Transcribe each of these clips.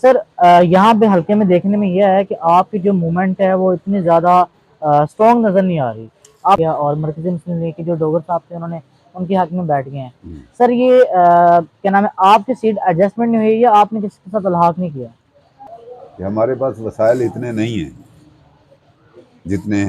Sir यहाँ पे हल्के में देखने में यह है कि आपकी जो मूवमेंट है वो इतनी ज़्यादा स्ट्रॉन्ग नज़र नहीं आ रही। आप और मरकज़ी मुस्लिम लीग के जो डोगर साहब थे उन्होंने उनके हक में बैठ गए हैं। सर ये क्या नाम है, आपकी सीट एडजस्टमेंट नहीं हुई या आपने किसी के साथ इल्हाक नहीं किया? कि हमारे पास वसाइल इतने नहीं हैं जितने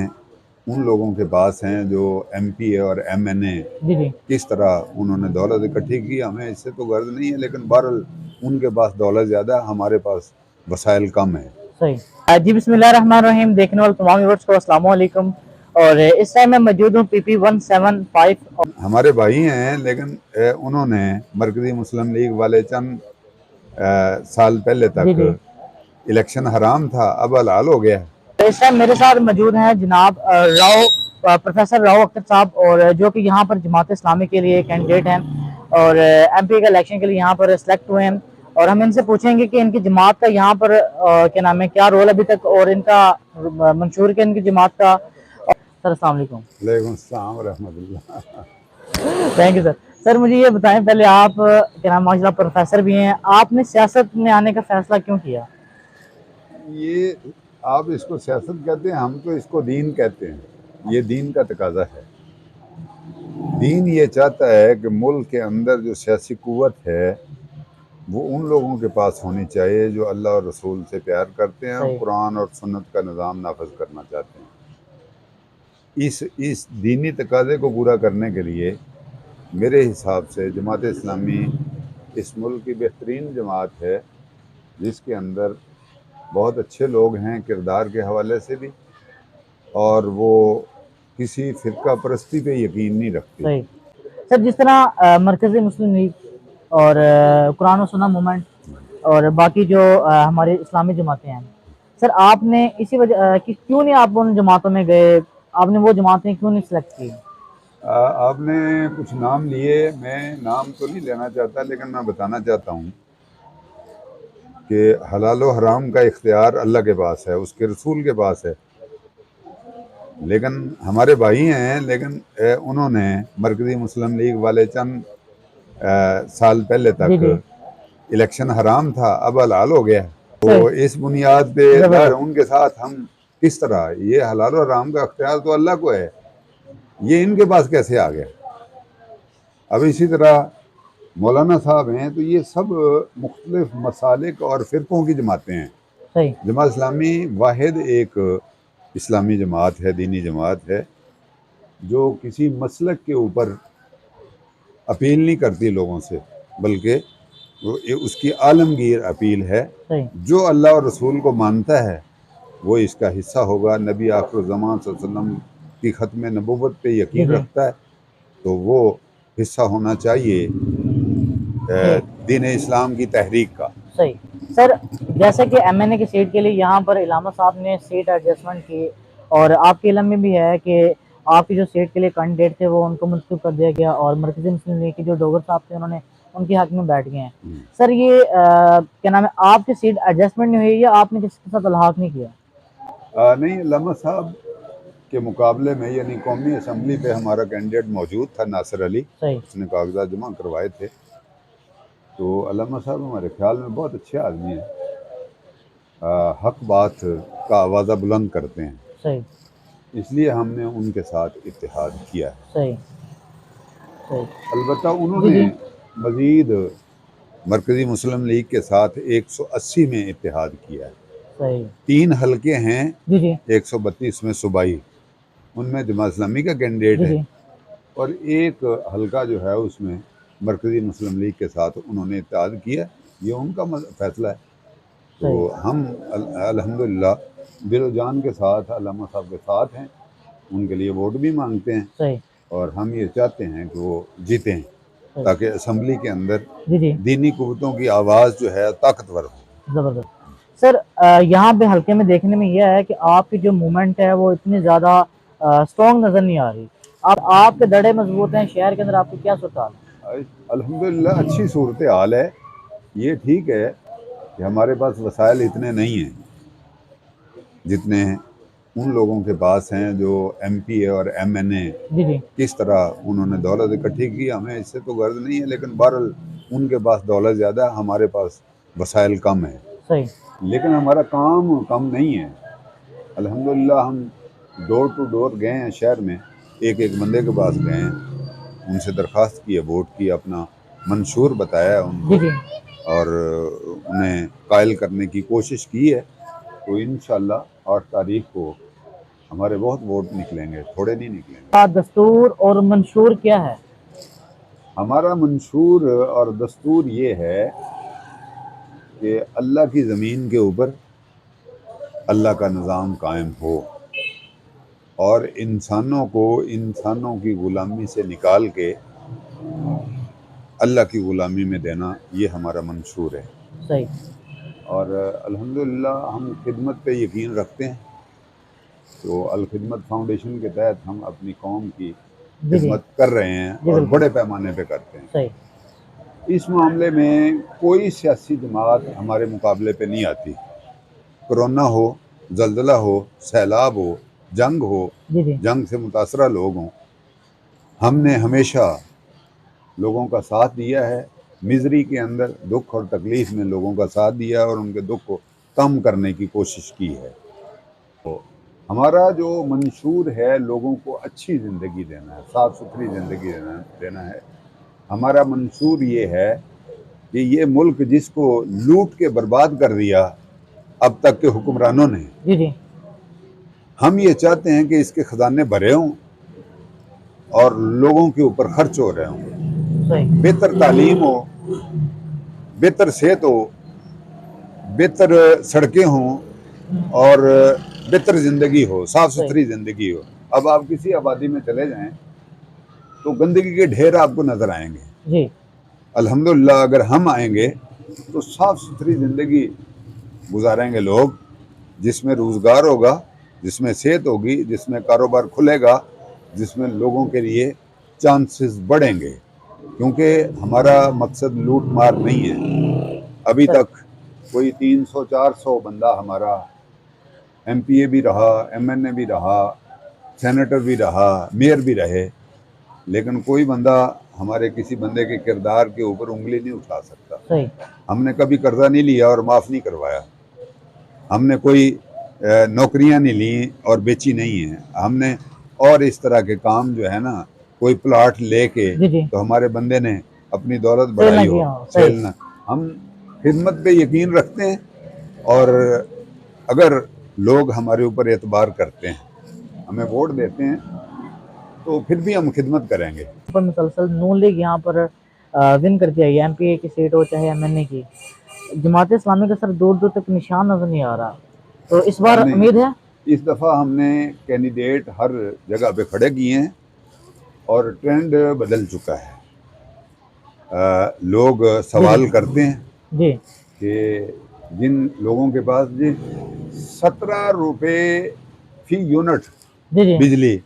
उन लोगों के पास हैं जो एमपी और एमएनए। जी जी किस तरह उन्होंने दौलत इकट्ठी की, हमें इससे तो गर्ज नहीं है, लेकिन बहरहाल उनके पास दौलत ज़्यादा, हमारे पास वसाइल कम है। सही। जी बिस्मिल्लाहिर्रहमानिर्रहीम, देखने वाले तमाम व्यूअर्स को अस्सलाम वालेकुम। और इस टाइम मैं मौजूद हूँ पीपी 175। हमारे भाई हैं, लेकिन उन्होंने मरकज़ी मुस्लिम लीग वाले चंद साल पहले जी तक जी। इलेक्शन हराम था, अब हलाल हो गया है। तो इस टाइम मेरे साथ मौजूद हैं जनाब प्रोफेसर राव अख्तर साहब, और जो कि यहाँ पर जमात इस्लामी के लिए कैंडिडेट हैं और एमपी के इलेक्शन के लिए यहाँ पर सिलेक्ट हुए हैं। और हम इनसे पूछेंगे कि इनकी जमात का यहाँ पर क्या नाम है, क्या रोल अभी तक, और इनका मंशूर के इनकी जमात का। सर अस्सलाम वालेकुम। वालेकुम अस्सलाम रहमतुल्लाह। Thank you sir. सर मुझे ये बताएं पहले, आप क्या नाम, माशाल्लाह प्रोफेसर भी हैं, आपने सियासत में आने का फैसला क्यों किया? ये आप इसको सियासत कहते हैं, हम तो इसको दीन कहते हैं। ये दीन का तकाजा है। दीन ये चाहता है कि मुल्क के अंदर जो सियासी कुव्वत है वो उन लोगों के पास होनी चाहिए जो अल्लाह और रसूल से प्यार करते हैं और सही। कुरान और सुन्नत का निज़ाम नाफज करना चाहते हैं। इस दीनी तकाजे को पूरा करने के लिए मेरे हिसाब से जमात इस्लामी इस मुल्क की बेहतरीन जमात है, जिसके अंदर बहुत अच्छे लोग हैं किरदार के हवाले से भी, और वो किसी फ़िरका परस्ती पे यकीन नहीं रखती। सही। सर जिस तरह मरकज़ी मुस्लिम लीग और कुरान और सुन्नत मूवमेंट और बाकी जो हमारे इस्लामी जमातें हैं, सर आपने इसी वजह कि क्यों नहीं आप उन जमातों में गए, आपने वो जमातें क्यों नहीं सेलेक्ट की? आपने कुछ नाम लिए, मैं नाम तो नहीं लेना चाहता, लेकिन मैं बताना चाहता हूँ कि हलाल व हराम का इख्तियार अल्लाह के पास है, उसके रसूल के पास है। लेकिन हमारे भाई हैं, लेकिन उन्होंने मरकज़ी मुस्लिम लीग वाले चंद साल पहले जी तक जी। इलेक्शन हराम था, अब हलाल हो गया है। सही। तो इस बुनियाद पे ज़ाहिर जबरदस्त। उनके साथ हम किस तरह, ये हलाल और हराम का अख्तियार तो अल्लाह को है, ये इनके पास कैसे आ गया। अब इसी तरह मौलाना साहब हैं, तो ये सब मुख्तलिफ मसालिक और फ़िरक़ों की जमातें हैं। सही। जमात इस्लामी वाहिद एक इस्लामी जमात है, दीनी जमात है, जो किसी मसलक के ऊपर अपील नहीं करती लोगों से, बल्कि वो उसकी आलमगीर अपील है। सही। जो अल्लाह और रसूल को मानता है वो इसका हिस्सा होगा। नबी आखिर ज़मान सल्लल्लाहु अलैहि वसल्लम की ख़त्म नबुव्वत पे जी यकीन जी। रखता है, तो वो हिस्सा होना चाहिए जी। दीन इस्लाम की तहरीक का। सही। सर जैसे कि एमएनए की सीट के लिए यहाँ पर इलामा साहब ने सीट एडजस्टमेंट की, और आपके इल्म में भी है कि आपकी जो सीट के लिए कैंडिडेट थे वो उनको मुंतखब कर दिया गया, और मरकज़ी मुस्लिम लीग के जो डोगर साहब थे उन्होंने उनके हक में बैठ गए हैं। सर ये क्या नाम है, आपकी सीट एडजस्टमेंट नहीं हुई या आपने किसी के साथ इल्हाक नहीं किया? नहीं, अल्लामा साहब के मुकाबले में, यानी कौमी असम्बली पे हमारा कैंडिडेट मौजूद था, नासिर अली, सही। उसने कागजात जमा करवाए थे। तो अल्लामा साहब हमारे ख्याल में बहुत अच्छे आदमी हैं, हक बात का आवाज़ा बुलंद करते हैं, सही। इसलिए हमने उनके साथ इत्तेहाद किया है। सही। सही। अलबत्ता जी उन्होंने जी। मज़ीद मरकज़ी मुस्लिम लीग के साथ 180 में इत्तेहाद किया है। सही। 3 हलके हैं जी जी। 132 में सूबाई, उनमें जमात इस्लामी का कैंडिडेट जी है, जी। और एक हलका जो है उसमें मरकज़ी मुस्लिम लीग के साथ उन्होंने इत्तेहाद किया। ये उनका फ़ैसला है। सही। तो हम अल्हम्दुलिल्लाह दिल जान के साथ अल्लामा साहब के साथ हैं, उनके लिए वोट भी मांगते हैं, सही। और हम ये चाहते हैं कि वो जीतें, सही। ताकि असम्बली के अंदर जी जी। दीनी कुव्वतों की आवाज़ जो है ताकतवर हो। जबरदस्त। सर यहाँ पे हल्के में देखने में यह है कि आपकी जो मूवमेंट है वो इतनी ज़्यादा स्ट्रॉन्ग नज़र नहीं आ रही। आपके दड़े मजबूत हैं, शहर के अंदर आपकी क्या सुरताल है? अल्हम्दुलिल्लाह अच्छी सूरत हाल है। ये ठीक है कि हमारे पास वसाइल इतने नहीं हैं जितने उन लोगों के पास हैं जो एमपी और एमएनए। जी जी। किस तरह उन्होंने दौलत इकट्ठी की, हमें इससे तो गर्ज नहीं है, लेकिन बहरहाल उनके पास दौलत ज़्यादा, हमारे पास वसाइल कम है। सही। लेकिन हमारा काम कम नहीं है। अल्हम्दुलिल्लाह हम डोर टू डोर गए हैं शहर में, एक एक बंदे के पास गए हैं, उनसे दरख्वास्त की है, वोट की, अपना मंशूर बताया है जी उनको जी। और उन्हें कायल करने की कोशिश की है। तो इंशाअल्लाह 8 तारीख को हमारे बहुत वोट निकलेंगे, थोड़े नहीं निकलेंगे। का दस्तूर और मंशूर क्या है? हमारा मंशूर और दस्तूर ये है कि अल्लाह की ज़मीन के ऊपर अल्लाह का निज़ाम कायम हो और इंसानों को इंसानों की ग़ुलामी से निकाल के अल्लाह की ग़ुलामी में देना, ये हमारा मंशूर है। सही। और अल्हम्दुलिल्लाह हम खिदमत पे यकीन रखते हैं, तो अल खिदमत फाउंडेशन के तहत हम अपनी कौम की जी जी। खिदमत कर रहे हैं जी और बिल्कुल। बड़े पैमाने पे करते हैं। सही। इस मामले में कोई सियासी जमात हमारे मुकाबले पे नहीं आती। कोरोना हो, ज़ल्ज़ला हो, सैलाब हो, जंग हो, जी जी। जंग से मुतासरा लोग हों, हमने हमेशा लोगों का साथ दिया है। मिज़री के अंदर, दुख और तकलीफ़ में लोगों का साथ दिया है और उनके दुख को कम करने की कोशिश की है। तो हमारा जो मंशूर है, लोगों को अच्छी ज़िंदगी देना है, साफ़ सुथरी ज़िंदगी देना है। हमारा मंशूर ये है कि ये मुल्क जिसको लूट के बर्बाद कर दिया अब तक के हुक्मरानों ने, जी जी। हम ये चाहते हैं कि इसके खजाने भरे हों और लोगों के ऊपर खर्च हो रहे हों। सही। बेहतर तालीम हो, बेहतर सेहत हो, बेहतर सड़कें हों और बेहतर ज़िंदगी हो, साफ़ सही। सुथरी ज़िंदगी हो। अब आप किसी आबादी में चले जाएं तो गंदगी के ढेर आपको नज़र आएंगे। जी। अल्हम्दुलिल्लाह अगर हम आएंगे तो साफ़ सुथरी ज़िंदगी गुजारेंगे लोग, जिसमें रोज़गार होगा, जिसमें सेहत होगी, जिसमें कारोबार खुलेगा, जिसमें लोगों के लिए चांसेस बढ़ेंगे। क्योंकि हमारा मकसद लूट मार नहीं है। अभी सही। तक कोई 300-400 बंदा हमारा एमपीए भी रहा, एमएनए भी रहा, सेनेटर भी रहा, मेयर भी रहे, लेकिन कोई बंदा हमारे किसी बंदे के किरदार के ऊपर उंगली नहीं उठा सकता। सही। हमने कभी कर्जा नहीं लिया और माफ़ नहीं करवाया। हमने कोई नौकरियां नहीं ली और बेची नहीं है। हमने और इस तरह के काम जो है ना, कोई प्लाट लेके जी जी। तो हमारे बंदे ने अपनी दौलत सेल ना बढ़ाई हो, किया हो। सही। सेल ना। हम खिदमत पे यकीन रखते हैं और अगर लोग हमारे ऊपर एतबार करते हैं, हमें वोट देते हैं, तो फिर भी हम खिदमत करेंगे। पर मुसलसल नून लीग यहाँ पर विन करती आई है, एमपीए की सीट हो चाहे एमएनए की। जमात इस्लामी का सर दूर दूर तक निशान नजर नहीं आ रहा, तो इस बार नहीं, उम्मीद है? इस दफ़ा हमने कैंडिडेट हर जगह पे खड़े किए हैं और ट्रेंड बदल चुका है। लोग सवाल करते हैं जी कि जिन लोगों के पास जी 17 रुपये फी यूनिट जी जी। बिजली,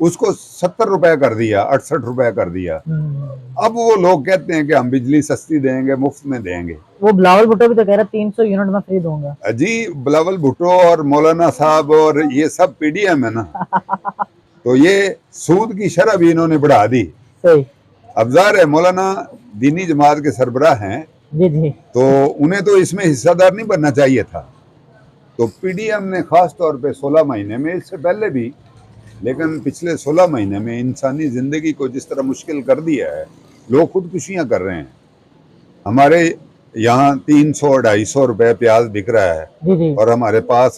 उसको 70 रुपये कर दिया, 68 रुपये कर दिया। अब वो लोग कहते हैं कि हम बिजली सस्ती देंगे, मुफ्त में देंगे। वो बिलावल भुट्टो भी तो कह रहा 300 यूनिट में फ्री दूंगा। जी, बिलावल भुट्टो और मौलाना साहब और ये सब पीडीएम है ना, तो ये सूद की शरह भी इन्होंने बढ़ा दी। सही। अब ज़ाहिर है मौलाना दीनी जमात के सरबराह हैं, जी जी। तो उन्हें तो इसमें हिस्सेदार नहीं बनना चाहिए था। तो पीडीएम ने ख़ास तौर पे 16 महीने में, इससे पहले भी, लेकिन पिछले 16 महीने में इंसानी ज़िंदगी को जिस तरह मुश्किल कर दिया है, लोग खुदकुशियाँ कर रहे हैं। हमारे यहाँ 300-250 रुपये प्याज बिक रहा है जी जी। और हमारे पास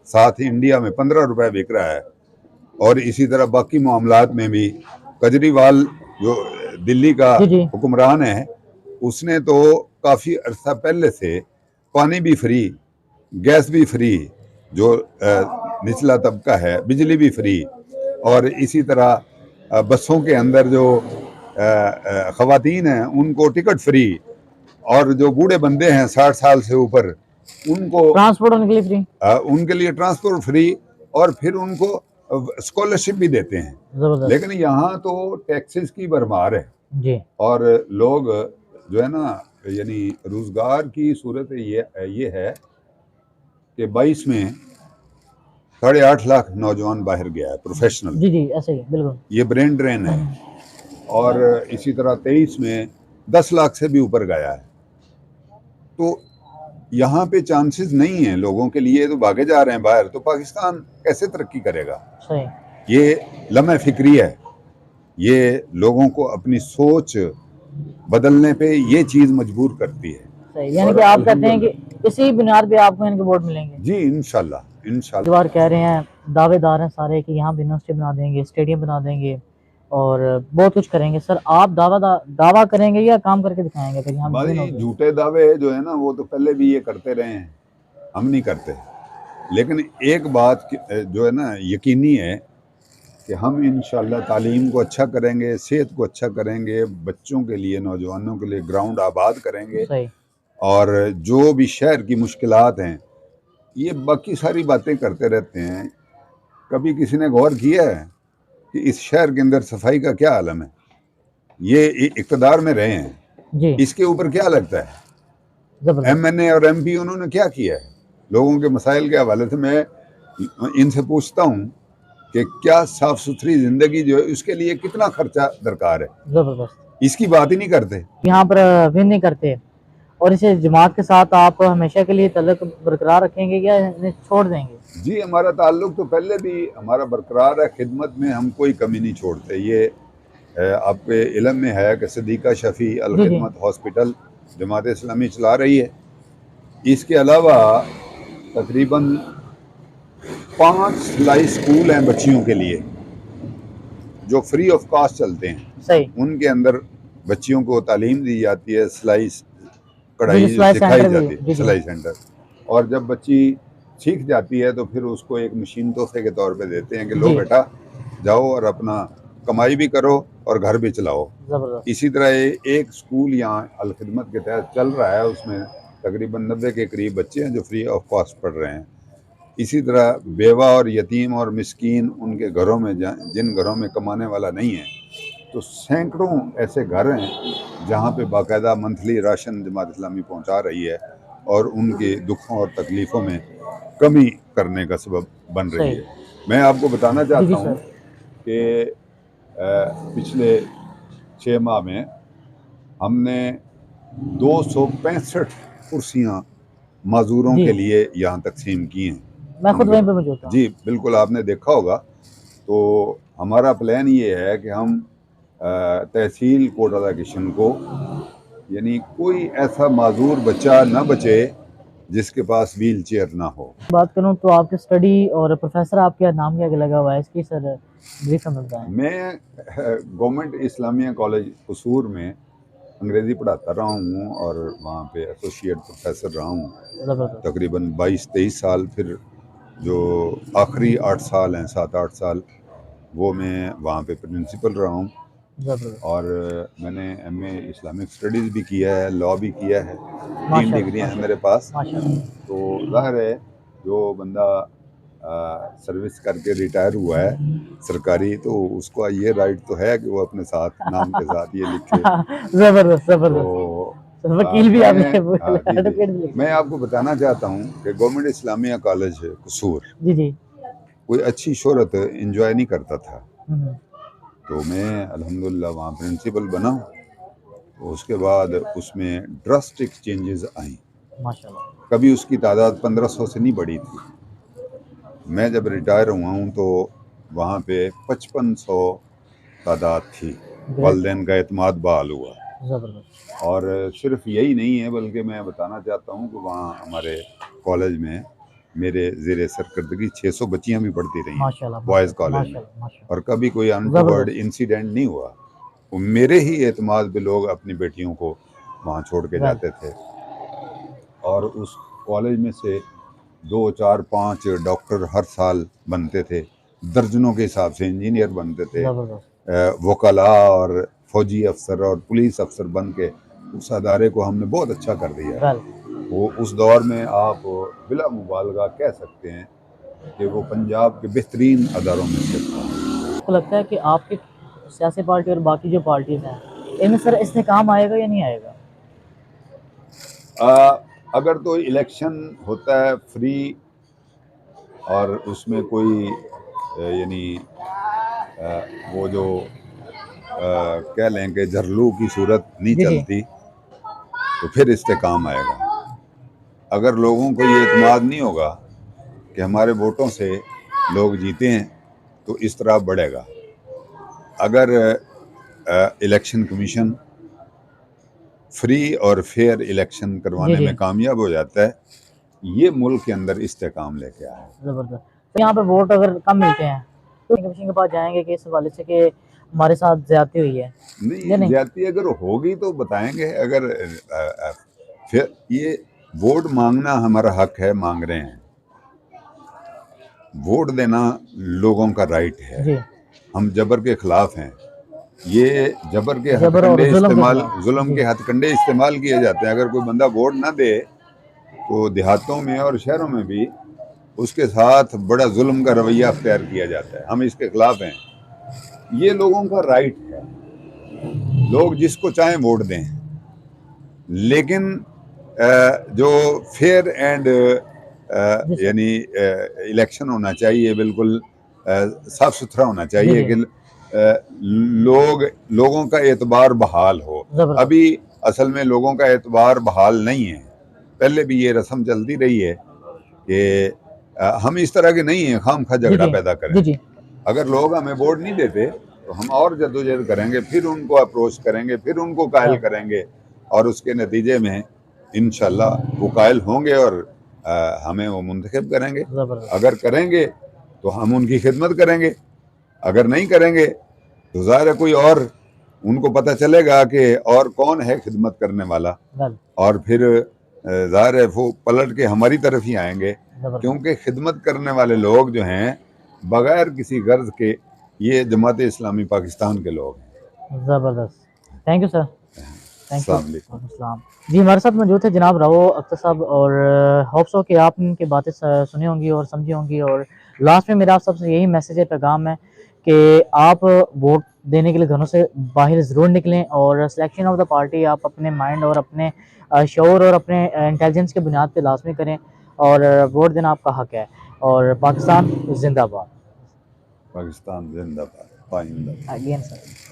साथ ही इंडिया में 15 रुपये बिक रहा है। और इसी तरह बाकी मामलात में भी केजरीवाल जो दिल्ली का जी जी। हुक्मरान है, उसने तो काफ़ी अरसा पहले से पानी भी फ्री, गैस भी फ्री, जो निचला तबका है, बिजली भी फ्री, और इसी तरह बसों के अंदर जो ख़वातीन हैं उनको टिकट फ्री, और जो बूढ़े बंदे हैं 60 साल से ऊपर उनको ट्रांसपोर्ट उनके लिए फ्री। उनके लिए ट्रांसपोर्ट फ्री, और फिर उनको स्कॉलरशिप भी देते हैं। जबरदस्त। लेकिन यहाँ तो टैक्सेस की भरमार है जी और लोग जो है ना, यानी रोजगार की सूरत ये है कि 22 में 8.5 लाख नौजवान बाहर गया है प्रोफेशनल, जी जी। ऐसे ही बिल्कुल। ये ब्रेन ड्रेन है। और इसी तरह 23 में 10 लाख से भी ऊपर गया है। तो यहाँ पे चांसेस नहीं है लोगों के लिए, तो भागे जा रहे हैं बाहर, तो पाकिस्तान कैसे तरक्की करेगा? सही ये लम्हे फिक्री है, ये लोगों को अपनी सोच बदलने पे ये चीज मजबूर करती है। सही, यानी और कि आप कहते हैं अल्हम्दुलिल्लाह, कि इसी बुनियाद पे आपको इनके वोट मिलेंगे। जी इंशाल्लाह इंशाल्लाह। इस बार कह रहे हैं, दावेदार हैं सारे कि यहाँ यूनिवर्सिटी बना देंगे, स्टेडियम बना देंगे और बहुत कुछ करेंगे। सर आप दावा करेंगे या काम करके दिखाएंगे फिर यहाँ विन हो भाई गए? झूठे दावे जो है ना, वो तो पहले भी ये करते रहे हैं, हम नहीं करते। लेकिन एक बात जो है ना यकीनी है कि हम इंशाल्लाह तालीम को अच्छा करेंगे, सेहत को अच्छा करेंगे, बच्चों के लिए, नौजवानों के लिए ग्राउंड आबाद करेंगे। सही। और जो भी शहर की मुश्किलात हैं, ये बाकी सारी बातें करते रहते हैं। कभी किसी ने गौर किया है कि इस शहर के अंदर सफाई का क्या आलम है? ये इक़्तिदार में रहे हैं, जी। इसके ऊपर क्या लगता है? जबरदस्त। एमएनए और एमपी उन्होंने क्या किया है लोगों के मसाइल के हवाले से? मैं इनसे पूछता हूँ कि क्या साफ सुथरी जिंदगी जो है उसके लिए कितना खर्चा दरकार है, जबरदस्त। इसकी बात ही नहीं करते। यहाँ पर विन नहीं करते। और इसे जमात के साथ आप हमेशा के लिए ताल्लुक बरकरार रखेंगे या इन्हें छोड़ देंगे? जी हमारा ताल्लुक तो पहले भी हमारा बरकरार है, खिदमत में हम कोई कमी नहीं छोड़ते। ये आपके इल्म में है कि सदीका शफी अल जी जी। खिदमत हॉस्पिटल जमात इस्लामी चला रही है। इसके अलावा तकरीबन 5 सिलाई स्कूल हैं बच्चियों के लिए जो फ्री ऑफ कॉस्ट चलते हैं। सही। उनके अंदर बच्चियों को तालीम दी जाती है, सिलाई जी कढ़ाई जी, सिलाई सिखाई सेंटर भी जाती है। है, जी जी। सिलाई सेंटर। और जब बच्ची सीख जाती है तो फिर उसको एक मशीन तोहफे के तौर पे देते हैं कि लो जी। बेटा जाओ और अपना कमाई भी करो और घर भी चलाओ। जबरदस्त। इसी तरह एक स्कूल यहाँ अल खिदमत के तहत चल रहा है, उसमें तकरीबन 90 के करीब बच्चे हैं जो फ्री ऑफ कॉस्ट पढ़ रहे हैं। इसी तरह बेवा और यतीम और मिस्कीन उनके घरों में, जिन घरों में कमाने वाला नहीं है, तो सैकड़ों ऐसे घर हैं जहाँ पे बाकायदा मंथली राशन जमात इस्लामी पहुँचा रही है और उनके दुखों और तकलीफ़ों में कमी करने का सबब बन रही सही। है। मैं आपको बताना जी जी चाहता हूँ सर। कि पिछले 6 माह में हमने 265 कुर्सियाँ माजूरों जी के लिए यहाँ तकसीम की हैं। मैं खुद उनके, वहीं पे मौजूद था। जी बिल्कुल, आपने देखा होगा। तो हमारा प्लान ये है कि हम तहसील कोटला किशन को, यानी कोई ऐसा माजूर बच्चा ना बचे जिसके पास व्हील चेयर ना हो। बात करूं तो आपके स्टडी और प्रोफेसर आपके नाम क्या लगा हुआ है, इसकी सर ब्रीफ में बताएं। मैं गवर्नमेंट इस्लामिया कॉलेज कसूर में अंग्रेज़ी पढ़ाता रहा हूँ और वहाँ पे एसोसिएट प्रोफेसर रहा हूँ जबरदस्त। तकरीबन 22-23 साल। फिर जो आखिरी 8 साल हैं, 7-8 साल, वो मैं वहाँ पे प्रिंसिपल रहा हूँ। जबरदस्त। और मैंने एमए इस्लामिक स्टडीज़ भी किया है, लॉ भी किया है, 3 माशाल्लाह डिग्रियाँ हैं मेरे माशाल्लाह पास। माशाल्लाह। तो ज़ाहिर है जो बंदा सर्विस करके रिटायर हुआ है सरकारी, तो उसको ये राइट तो है कि वो अपने साथ नाम के साथ ये लिखे। जबरदस्त तो जबरदस्त। वकील भी आपने जी एडवोकेट भी जी, लिखे। मैं आपको बताना चाहता हूँ कि गवर्नमेंट इस्लामिया कॉलेज कसूर जी जी। कोई अच्छी शोहरत इंजॉय नहीं करता था। हम्म। तो मैं अल्हम्दुलिल्लाह वहाँ प्रिंसिपल बना। तो उसके बाद उसमें ड्रास्टिक चेंजेस आई। माशाल्लाह। कभी उसकी तादाद 1500 से नहीं बढ़ी थी। मैं जब रिटायर हुआ हूँ तो वहाँ पे 5500 तादाद थी। ग्रेट। वालिदैन का एतमाद बहाल हुआ। जबरदस्त। और सिर्फ यही नहीं है, बल्कि मैं बताना चाहता हूँ कि वहाँ हमारे कॉलेज में मेरे ज़ेरे सरकर्दगी 600 बच्चियाँ भी पढ़ती रही हैं माशाल्लाह बॉयज़ माशाल्लाह कॉलेज में, माशाल्लाह माशाल्लाह। और कभी कोई अनटवर्ड जबरदस्त। इंसिडेंट नहीं हुआ। वो मेरे ही एतमाद पे लोग अपनी बेटियों को वहाँ छोड़ के वेल। जाते थे। और उस कॉलेज में से 2, 4, 5 डॉक्टर हर साल बनते थे, दर्जनों के हिसाब से इंजीनियर बनते थे, जबरदस्त। वकला और फौजी अफसर और पुलिस अफसर बन के उस अदारे को हमने बहुत अच्छा कर दिया है। वेल। वो उस दौर में आप बिला मुबालगा कह सकते हैं कि वो पंजाब के बेहतरीन अदारों में से था। आपको लगता है कि आपकी सियासी पार्टी और बाकी जो पार्टीज हैं इनमें सर इस्तेकाम आएगा या नहीं आएगा? अगर तो इलेक्शन होता है फ्री और उसमें कोई यानी वो जो कह लें कि झरलू की सूरत नहीं जी जी। चलती, तो फिर इस्तेकाम आएगा। अगर लोगों को ये एतमाद नहीं होगा कि हमारे वोटों से लोग जीते हैं तो इस तरह बढ़ेगा। अगर इलेक्शन कमीशन फ्री और फेयर इलेक्शन जी करवाने जी में कामयाब हो जाता है, ये मुल्क के अंदर इस्तेकाम लेके आया है। जबरदस्त। तो यहाँ पे वोट अगर कम मिलते हैं तो कमीशन के पास जाएंगे कि इस हवाले से कि हमारे साथ ज्यादती हुई है या नहीं, नहीं? ज्यादती अगर होगी तो बताएंगे। अगर फिर ये वोट मांगना हमारा हक है, मांग रहे हैं। वोट देना लोगों का राइट है। जी, हम जबर के खिलाफ हैं। ये जबर के जबर और हथकंडे जुल्म के इस्तेमाल, खिलाफ। जुल्म जी के हथकंडे इस्तेमाल किए जाते हैं। अगर कोई बंदा वोट ना दे तो देहातों में और शहरों में भी उसके साथ बड़ा जुल्म का रवैया अख्तियार किया जाता है। हम इसके खिलाफ हैं। ये लोगों का राइट है, लोग जिसको चाहें वोट दें, लेकिन जो फेयर एंड जी सर। यानी इलेक्शन होना चाहिए, बिल्कुल साफ सुथरा होना जी चाहिए जी कि लोगों का एतबार बहाल हो। जबरदस्त। अभी असल में लोगों का एतबार बहाल नहीं है। पहले भी ये रस्म चलती रही है कि हम इस तरह के नहीं हैं खामखा जी झगड़ा जी पैदा जी करें। जी अगर लोग हमें वोट नहीं देते तो हम और जद्दोजहद करेंगे, फिर उनको अप्रोच करेंगे, फिर उनको कायल सब करेंगे, और उसके नतीजे में इंशाल्लाह वो कायल होंगे और हमें वो मुंतखब करेंगे। जबरदस्त। अगर करेंगे तो हम उनकी खिदमत करेंगे, अगर नहीं करेंगे तो ज़ाहिर है कोई और, उनको पता चलेगा कि और कौन है खिदमत करने वाला, वेल और फिर ज़ाहिर है वो पलट के हमारी तरफ ही आएंगे। जबरदस्त। क्योंकि खिदमत करने वाले लोग जो हैं बगैर किसी गर्ज के, ये जमात इस्लामी पाकिस्तान के लोग हैं। जबरदस्त। Thank you sir. Thank you. अस्सलाम वालेकुम। अस्सलाम। जी, हमारे साथ मौजूद थे जनाब राव अख्तर साहब, और होप सो कि आपने इनकी बातें सुनी होंगी और समझी होंगी। और लास्ट में मेरा आप सबसे यही मैसेज है, पैगाम है कि आप वोट देने के लिए घरों से बाहर ज़रूर निकलें, और सिलेक्शन ऑफ द पार्टी आप अपने माइंड और अपने शऊर और अपने इंटेलिजेंस के बुनियाद पे लाजमी करें, और वोट देना आपका हक है। और पाकिस्तान जिंदाबाद। पाकिस्तान जिंदाबाद, पाइंदा। Again sir.